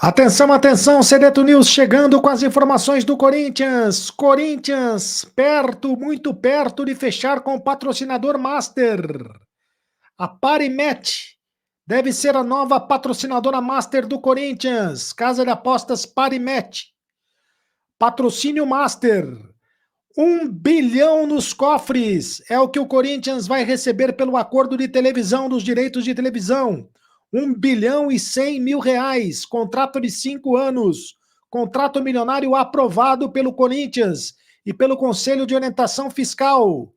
Atenção, atenção, Sereto News chegando com as informações do Corinthians. Corinthians perto, muito perto de fechar com o patrocinador Master. A Parimet deve ser a nova patrocinadora Master do Corinthians. Casa de apostas Parimet. Patrocínio Master. 1 bilhão nos cofres é o que o Corinthians vai receber pelo acordo de televisão, dos direitos de televisão. 1 bilhão e 100 mil reais, contrato de 5 anos, contrato milionário aprovado pelo Corinthians e pelo Conselho de Orientação Fiscal.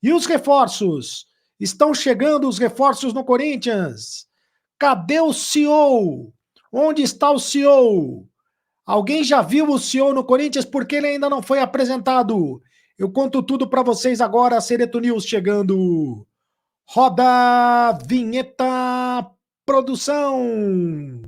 E os reforços? Estão chegando os reforços no Corinthians. Cadê o CEO? Onde está o CEO? Alguém já viu o CEO no Corinthians? Porque ele ainda não foi apresentado. Eu conto tudo para vocês agora, Sereto News chegando. Roda a vinheta, produção.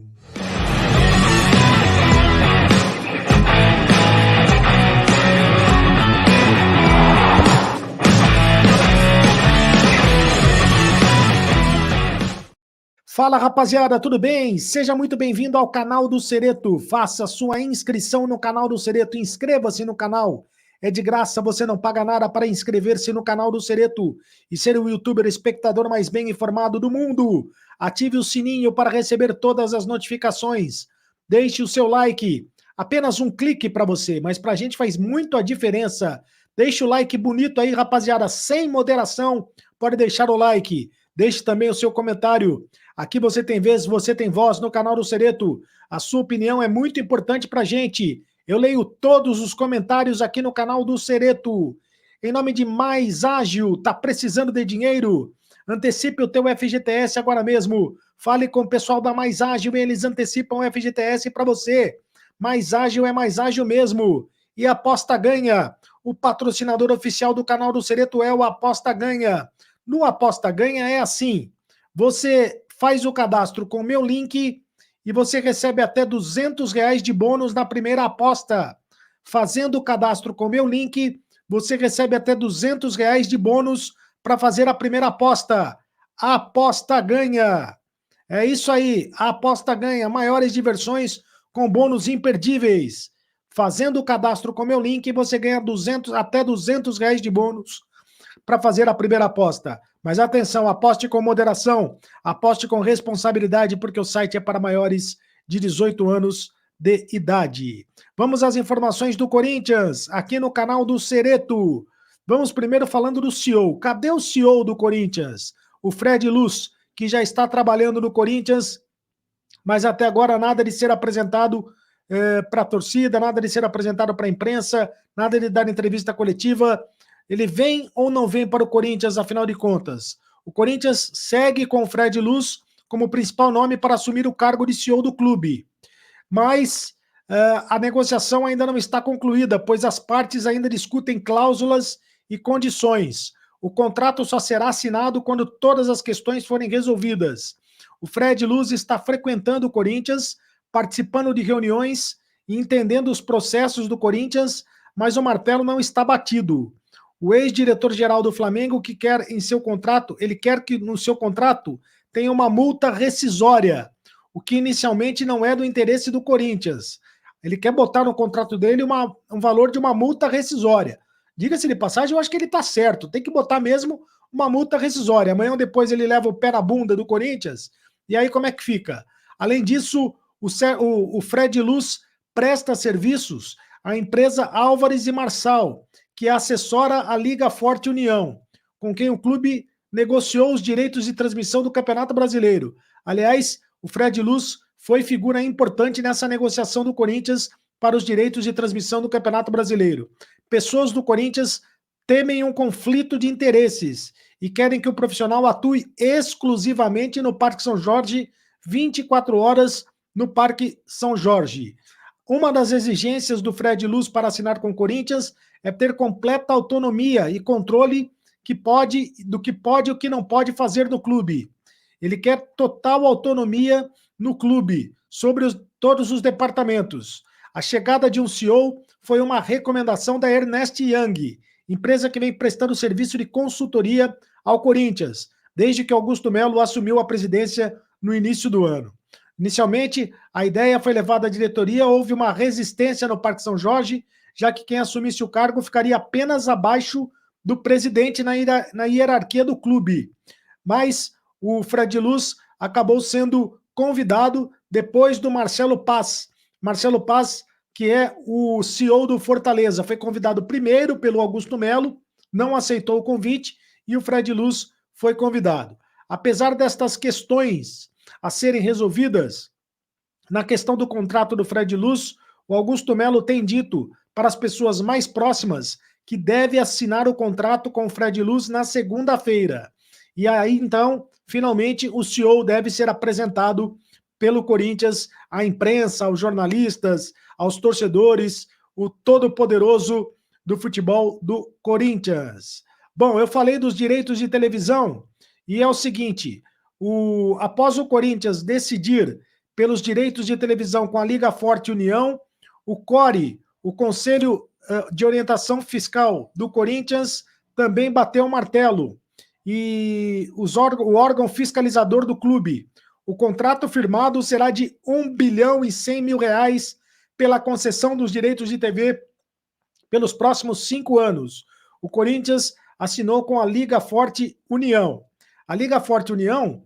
Fala, rapaziada, tudo bem? Seja muito bem-vindo ao canal do Sereto. Faça sua inscrição no canal do Sereto. Inscreva-se no canal. É de graça, você não paga nada para inscrever-se no canal do Sereto e ser o youtuber espectador mais bem informado do mundo. Ative o sininho para receber todas as notificações. Deixe o seu like. Apenas um clique para você, mas para a gente faz muito a diferença. Deixe o like bonito aí, rapaziada, sem moderação. Pode deixar o like. Deixe também o seu comentário. Aqui você tem vez, você tem voz no canal do Sereto. A sua opinião é muito importante para a gente. Eu leio todos os comentários aqui no canal do Sereto. Em nome de Mais Ágil, tá precisando de dinheiro? Antecipe o teu FGTS agora mesmo. Fale com o pessoal da Mais Ágil e eles antecipam o FGTS para você. Mais Ágil é mais ágil mesmo. E Aposta Ganha. O patrocinador oficial do canal do Sereto é o Aposta Ganha. No Aposta Ganha é assim. Você faz o cadastro com o meu link e você recebe até R$ 200 de bônus na primeira aposta. Fazendo o cadastro com o meu link, você recebe até R$ 200 de bônus para fazer a primeira aposta. A Aposta Ganha. É isso aí, a Aposta Ganha. Maiores diversões com bônus imperdíveis. Fazendo o cadastro com o meu link, você ganha até R$ 200 de bônus para fazer a primeira aposta. Mas atenção, aposte com moderação, aposte com responsabilidade, porque o site é para maiores de 18 anos de idade. Vamos às informações do Corinthians, aqui no canal do Sereto. Vamos primeiro falando do CEO. Cadê o CEO do Corinthians? O Fred Luz, que já está trabalhando no Corinthians, mas até agora nada de ser apresentado para a torcida, nada de ser apresentado para a imprensa, nada de dar entrevista coletiva. Ele vem ou não vem para o Corinthians, afinal de contas? O Corinthians segue com o Fred Luz como principal nome para assumir o cargo de CEO do clube. Mas a negociação ainda não está concluída, pois as partes ainda discutem cláusulas e condições. O contrato só será assinado quando todas as questões forem resolvidas. O Fred Luz está frequentando o Corinthians, participando de reuniões e entendendo os processos do Corinthians, mas o martelo não está batido. O ex-diretor-geral do Flamengo que quer em seu contrato, ele quer que no seu contrato tenha uma multa rescisória, o que inicialmente não é do interesse do Corinthians. Ele quer botar no contrato dele um valor de uma multa rescisória. Diga-se de passagem, eu acho que ele está certo, tem que botar mesmo uma multa rescisória. Amanhã ou depois ele leva o pé na bunda do Corinthians, e aí como é que fica? Além disso, o Fred Luz presta serviços à empresa Álvares e Marçal, que assessora a Liga Forte União, com quem o clube negociou os direitos de transmissão do Campeonato Brasileiro. Aliás, o Fred Luz foi figura importante nessa negociação do Corinthians para os direitos de transmissão do Campeonato Brasileiro. Pessoas do Corinthians temem um conflito de interesses e querem que o profissional atue exclusivamente no Parque São Jorge, 24 horas no Parque São Jorge. Uma das exigências do Fred Luz para assinar com o Corinthians é ter completa autonomia e controle do que pode e o que não pode fazer no clube. Ele quer total autonomia no clube, sobre todos os departamentos. A chegada de um CEO foi uma recomendação da Ernst Young, empresa que vem prestando serviço de consultoria ao Corinthians, desde que Augusto Melo assumiu a presidência no início do ano. Inicialmente, a ideia foi levada à diretoria, houve uma resistência no Parque São Jorge, já que quem assumisse o cargo ficaria apenas abaixo do presidente na hierarquia do clube. Mas o Fred Luz acabou sendo convidado depois do Marcelo Paz. Marcelo Paz, que é o CEO do Fortaleza, foi convidado primeiro pelo Augusto Melo, não aceitou o convite e o Fred Luz foi convidado. Apesar destas questões a serem resolvidas, na questão do contrato do Fred Luz, o Augusto Melo tem dito para as pessoas mais próximas que deve assinar o contrato com o Fred Luz na segunda-feira. E aí, então, finalmente, o CEO deve ser apresentado pelo Corinthians à imprensa, aos jornalistas, aos torcedores, o todo-poderoso do futebol do Corinthians. Bom, eu falei dos direitos de televisão e é o seguinte, após o Corinthians decidir pelos direitos de televisão com a Liga Forte União, o CORE, o Conselho de Orientação Fiscal do Corinthians, também bateu o martelo. E o órgão fiscalizador do clube, o contrato firmado será de R$ 1.100.000.000 pela concessão dos direitos de TV pelos próximos 5 anos. O Corinthians assinou com a Liga Forte União. A Liga Forte União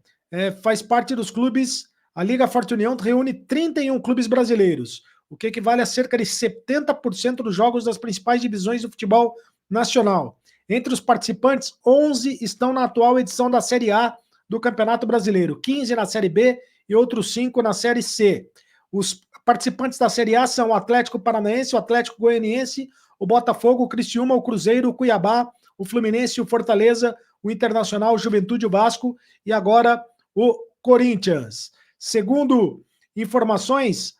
faz parte dos clubes. A Liga Forte União reúne 31 clubes brasileiros, o que equivale a cerca de 70% dos jogos das principais divisões do futebol nacional. Entre os participantes, 11 estão na atual edição da Série A do Campeonato Brasileiro, 15 na Série B e outros 5 na Série C. Os participantes da Série A são o Atlético Paranaense, o Atlético Goianiense, o Botafogo, o Criciúma, o Cruzeiro, o Cuiabá, o Fluminense, o Fortaleza, o Internacional, o Juventude, o Vasco e agora o Corinthians. Segundo informações,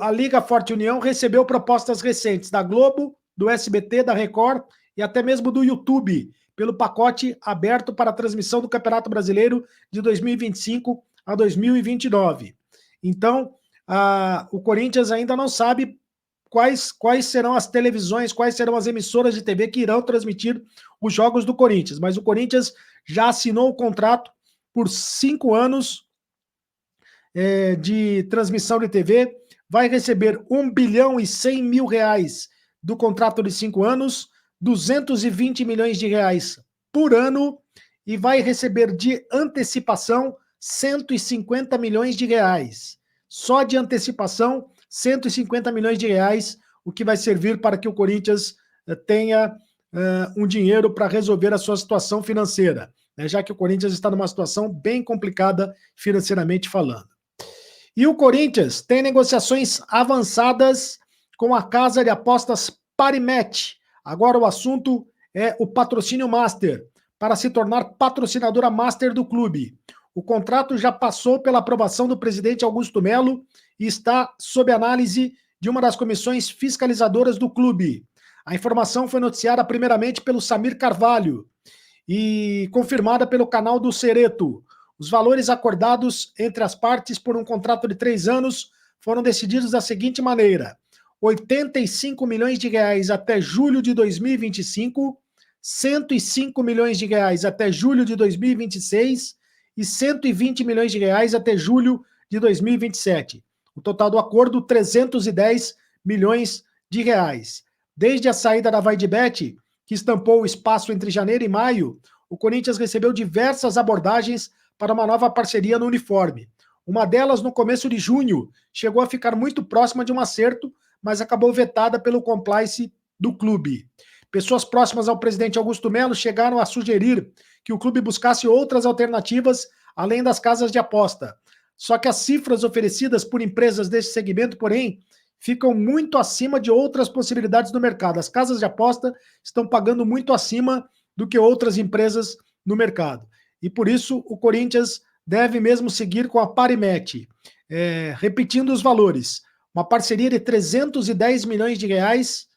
a Liga Forte União recebeu propostas recentes da Globo, do SBT, da Record e até mesmo do YouTube, pelo pacote aberto para a transmissão do Campeonato Brasileiro de 2025 a 2029. Então, o Corinthians ainda não sabe quais serão as televisões, quais serão as emissoras de TV que irão transmitir os jogos do Corinthians, mas o Corinthians já assinou o contrato por 5 anos de transmissão de TV, vai receber R$ 1.100.000 do contrato de 5 anos, 220 milhões de reais por ano e vai receber de antecipação 150 milhões de reais. Só de antecipação, 150 milhões de reais, o que vai servir para que o Corinthians tenha um dinheiro para resolver a sua situação financeira, né, já que o Corinthians está numa situação bem complicada financeiramente falando. E o Corinthians tem negociações avançadas com a casa de apostas Parimatch. Agora o assunto é o patrocínio master, para se tornar patrocinadora master do clube. O contrato já passou pela aprovação do presidente Augusto Melo e está sob análise de uma das comissões fiscalizadoras do clube. A informação foi noticiada primeiramente pelo Samir Carvalho e confirmada pelo canal do Cereto. Os valores acordados entre as partes por um contrato de 3 anos foram decididos da seguinte maneira: R$ 85 milhões até julho de 2025, R$ 105 milhões até julho de 2026 e R$ 120 milhões até julho de 2027. O total do acordo, R$ 310 milhões. Desde a saída da VaiDebet, que estampou o espaço entre janeiro e maio, o Corinthians recebeu diversas abordagens para uma nova parceria no uniforme. Uma delas, no começo de junho, chegou a ficar muito próxima de um acerto, mas acabou vetada pelo compliance do clube. Pessoas próximas ao presidente Augusto Melo chegaram a sugerir que o clube buscasse outras alternativas além das casas de aposta. Só que as cifras oferecidas por empresas desse segmento, porém, ficam muito acima de outras possibilidades do mercado. As casas de aposta estão pagando muito acima do que outras empresas no mercado. E por isso o Corinthians deve mesmo seguir com a Parimatch. Repetindo os valores, uma parceria de 310 milhões de reais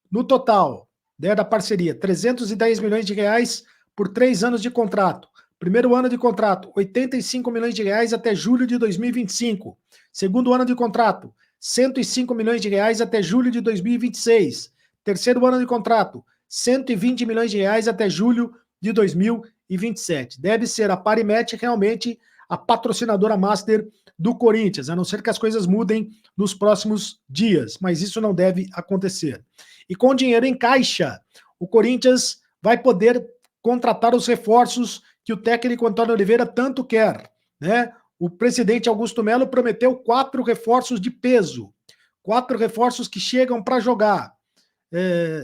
no total, da parceria, 310 milhões de reais por 3 anos de contrato. Primeiro ano de contrato, 85 milhões de reais até julho de 2025. Segundo ano de contrato, 105 milhões de reais até julho de 2026. Terceiro ano de contrato, 120 milhões de reais até julho de 2027. Deve ser a Parimatch realmente a patrocinadora master do Corinthians, a não ser que as coisas mudem nos próximos dias, mas isso não deve acontecer. E com dinheiro em caixa, o Corinthians vai poder contratar os reforços que o técnico Antônio Oliveira tanto quer, né? O presidente Augusto Melo prometeu 4 reforços de peso, 4 reforços que chegam para jogar.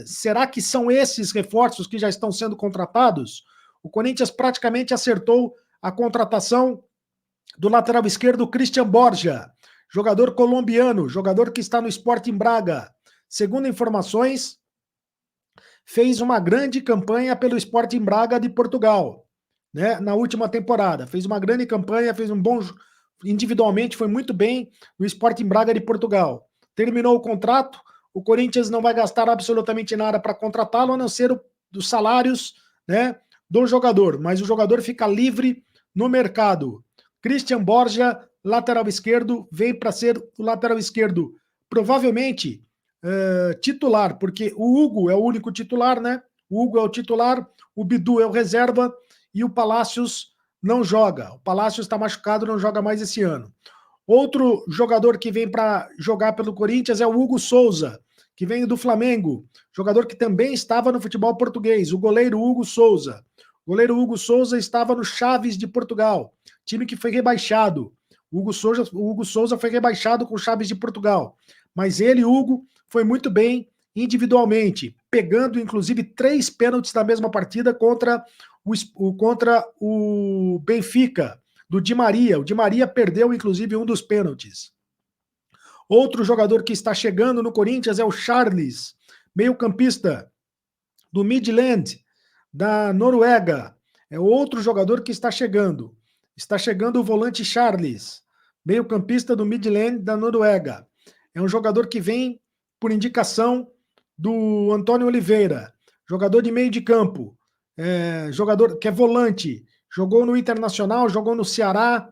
Será que são esses reforços que já estão sendo contratados? O Corinthians praticamente acertou a contratação do lateral esquerdo Christian Borja, jogador colombiano, jogador que está no Sporting Braga. Segundo informações, fez uma grande campanha pelo Sporting Braga de Portugal, né, na última temporada. Fez uma grande campanha, fez um bom... Individualmente foi muito bem no Sporting Braga de Portugal. Terminou o contrato, o Corinthians não vai gastar absolutamente nada para contratá-lo, a não ser dos salários, né, do jogador, mas o jogador fica livre no mercado. Christian Borja, lateral esquerdo, vem para ser o lateral esquerdo, provavelmente titular, porque o Hugo é o único titular, né? O Hugo é o titular, o Bidu é o reserva e o Palácios não joga. O Palácios está machucado, não joga mais esse ano. Outro jogador que vem para jogar pelo Corinthians é o Hugo Souza, que vem do Flamengo, jogador que também estava no futebol português, o goleiro Hugo Souza. O goleiro Hugo Souza estava no Chaves de Portugal, time que foi rebaixado. O Hugo Souza foi rebaixado com o Chaves de Portugal, mas ele, Hugo, foi muito bem individualmente, pegando inclusive 3 pênaltis na mesma partida contra o Benfica, do Di Maria. O Di Maria perdeu inclusive um dos pênaltis. Outro jogador que está chegando no Corinthians é o Charles, meio-campista do Midland, da Noruega. É outro jogador que está chegando. Está chegando o volante Charles, meio-campista do Midland, da Noruega. É um jogador que vem por indicação do Antônio Oliveira, jogador de meio de campo, jogador que é volante, jogou no Internacional, jogou no Ceará,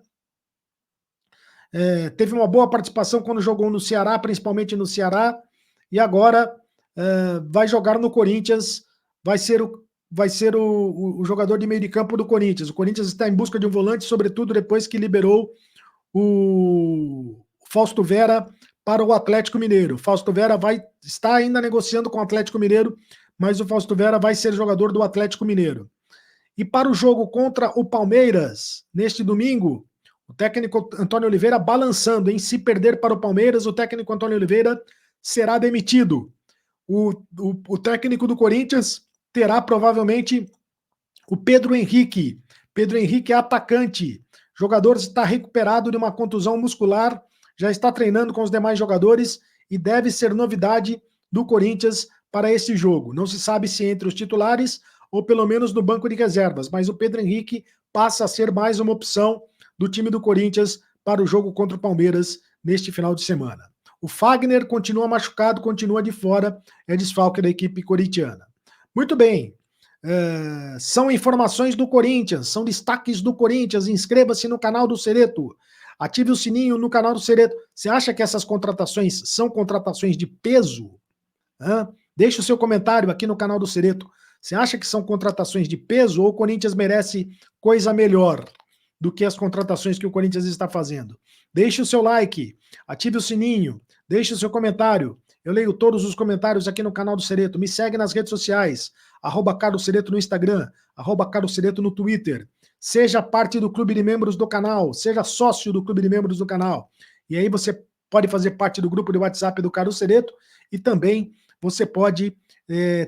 teve uma boa participação quando jogou no Ceará, principalmente no Ceará, e agora vai jogar no Corinthians, vai ser o jogador de meio de campo do Corinthians. O Corinthians está em busca de um volante, sobretudo depois que liberou o Fausto Vera para o Atlético Mineiro. O Fausto Vera está ainda negociando com o Atlético Mineiro, mas o Fausto Vera vai ser jogador do Atlético Mineiro. E para o jogo contra o Palmeiras, neste domingo, o técnico Antônio Oliveira balançando, em se perder para o Palmeiras, o técnico Antônio Oliveira será demitido. O técnico do Corinthians terá provavelmente o Pedro Henrique. Pedro Henrique é atacante. O jogador está recuperado de uma contusão muscular, já está treinando com os demais jogadores e deve ser novidade do Corinthians para esse jogo. Não se sabe se entre os titulares ou pelo menos no banco de reservas, mas o Pedro Henrique passa a ser mais uma opção do time do Corinthians para o jogo contra o Palmeiras neste final de semana. O Fagner continua machucado, continua de fora, é desfalque da equipe corintiana. Muito bem, são informações do Corinthians, são destaques do Corinthians. Inscreva-se no canal do Cereto, ative o sininho no canal do Cereto. Você acha que essas contratações são contratações de peso? Deixe o seu comentário aqui no canal do Cereto. Você acha que são contratações de peso ou o Corinthians merece coisa melhor do que as contratações que o Corinthians está fazendo? Deixe o seu like, ative o sininho, deixe o seu comentário. Eu leio todos os comentários aqui no canal do Cereto. Me segue nas redes sociais, @CarlosCereto no Instagram, @CarlosCereto no Twitter. Seja parte do clube de membros do canal, seja sócio do clube de membros do canal. E aí você pode fazer parte do grupo de WhatsApp do Carlos Cereto e também você pode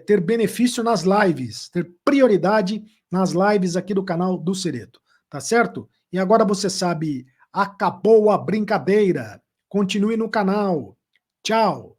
ter benefício nas lives, ter prioridade nas lives aqui do canal do Cereto. Tá certo? E agora você sabe, acabou a brincadeira. Continue no canal. Tchau.